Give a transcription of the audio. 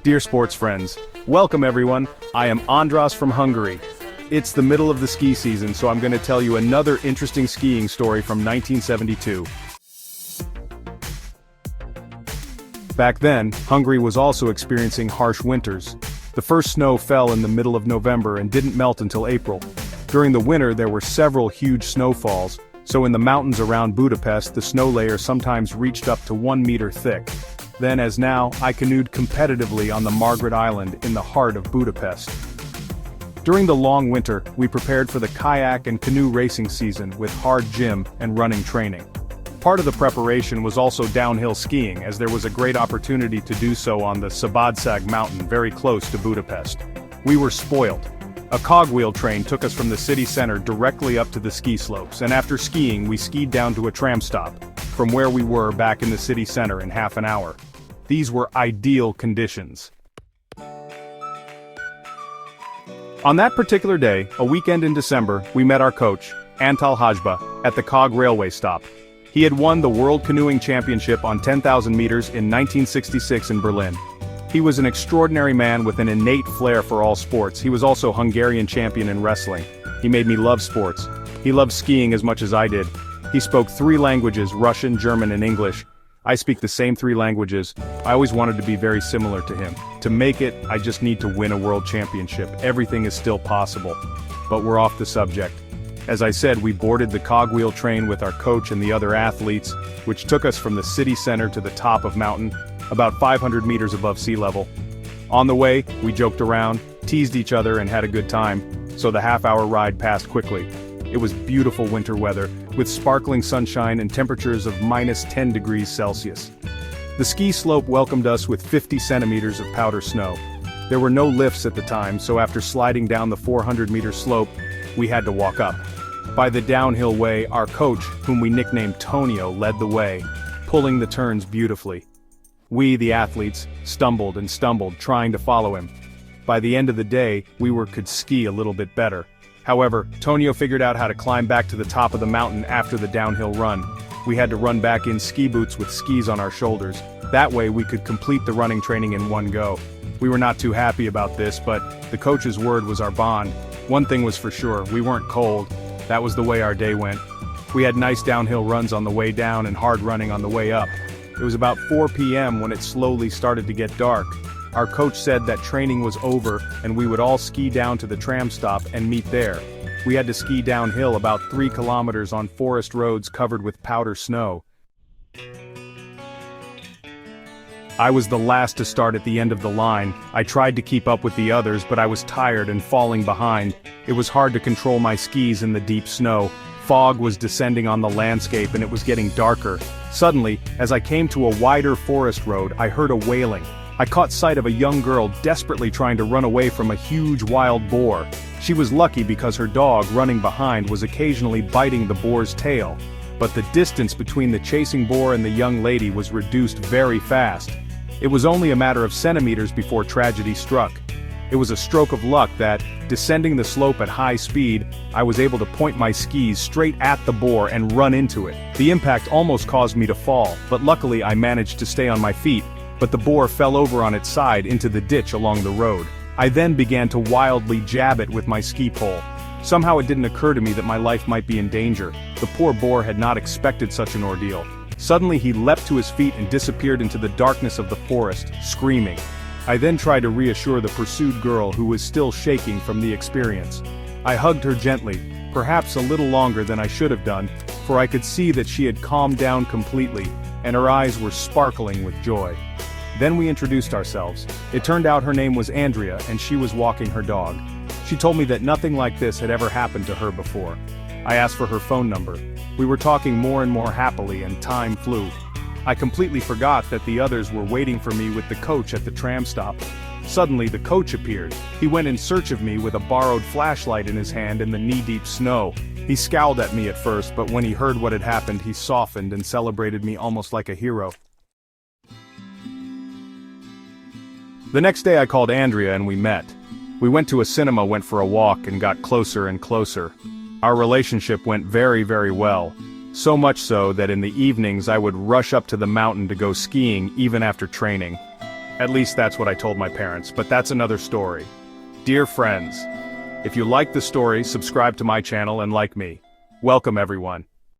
Dear sports friends, welcome everyone. I am Andras from Hungary. It's the middle of the ski season, so I'm going to tell you another interesting skiing story from 1972. Back then, Hungary was also experiencing harsh winters. The first snow fell in the middle of November and didn't melt until April. During the winter there were several huge snowfalls, so in the mountains around Budapest the snow layer sometimes reached up to 1 meter thick. Then as now, I canoed competitively on the Margaret Island in the heart of Budapest. During the long winter, we prepared for the kayak and canoe racing season with hard gym and running training. Part of the preparation was also downhill skiing, as there was a great opportunity to do so on the Szabadság mountain very close to Budapest. We were spoiled. A cogwheel train took us from the city center directly up to the ski slopes, and after skiing we skied down to a tram stop, from where we were back in the city center in half an hour. These were ideal conditions. On that particular day, a weekend in December, we met our coach, Antal Hajba, at the Cog railway stop. He had won the World Canoeing Championship on 10,000 meters in 1966 in Berlin. He was an extraordinary man with an innate flair for all sports. He was also Hungarian champion in wrestling. He made me love sports. He loved skiing as much as I did. He spoke 3 languages, Russian, German, and English. I speak the same 3 languages. I always wanted to be very similar to him. To make it, I just need to win a world championship. Everything is still possible. But we're off the subject. As I said, we boarded the cogwheel train with our coach and the other athletes, which took us from the city center to the top of mountain, about 500 meters above sea level. On the way, we joked around, teased each other, and had a good time, so the half-hour ride passed quickly. It was beautiful winter weather, with sparkling sunshine and temperatures of minus 10 degrees Celsius. The ski slope welcomed us with 50 centimeters of powder snow. There were no lifts at the time, so after sliding down the 400-meter slope, we had to walk up. By the downhill way, our coach, whom we nicknamed Tonio, led the way, pulling the turns beautifully. We, the athletes, stumbled and stumbled, trying to follow him. By the end of the day, we could ski a little bit better. However, Tonio figured out how to climb back to the top of the mountain after the downhill run. We had to run back in ski boots with skis on our shoulders. That way we could complete the running training in one go. We were not too happy about this, but the coach's word was our bond. One thing was for sure, we weren't cold. That was the way our day went. We had nice downhill runs on the way down and hard running on the way up. It was about 4 p.m. when it slowly started to get dark. Our coach said that training was over and we would all ski down to the tram stop and meet there. We had to ski downhill about 3 kilometers on forest roads covered with powder snow. I was the last to start at the end of the line. I tried to keep up with the others, but I was tired and falling behind. It was hard to control my skis in the deep snow. Fog was descending on the landscape and it was getting darker. Suddenly, as I came to a wider forest road, I heard a wailing. I caught sight of a young girl desperately trying to run away from a huge wild boar. She was lucky because her dog, running behind, was occasionally biting the boar's tail. But the distance between the chasing boar and the young lady was reduced very fast. It was only a matter of centimeters before tragedy struck. It was a stroke of luck that, descending the slope at high speed, I was able to point my skis straight at the boar and run into it. The impact almost caused me to fall, but luckily I managed to stay on my feet, but the boar fell over on its side into the ditch along the road. I then began to wildly jab it with my ski pole. Somehow it didn't occur to me that my life might be in danger. The poor boar had not expected such an ordeal. Suddenly he leapt to his feet and disappeared into the darkness of the forest, screaming. I then tried to reassure the pursued girl who was still shaking from the experience. I hugged her gently, perhaps a little longer than I should have done, for I could see that she had calmed down completely, and her eyes were sparkling with joy. Then we introduced ourselves. It turned out her name was Andrea and she was walking her dog. She told me that nothing like this had ever happened to her before. I asked for her phone number. We were talking more and more happily and time flew. I completely forgot that the others were waiting for me with the coach at the tram stop. Suddenly the coach appeared. He went in search of me with a borrowed flashlight in his hand in the knee-deep snow. He scowled at me at first, but when he heard what had happened he softened and celebrated me almost like a hero. The next day I called Andrea and we met. We went to a cinema, went for a walk, and got closer and closer. Our relationship went very, very well. So much so that in the evenings I would rush up to the mountain to go skiing even after training. At least that's what I told my parents, but that's another story. Dear friends, if you like the story, subscribe to my channel and like me. Welcome everyone.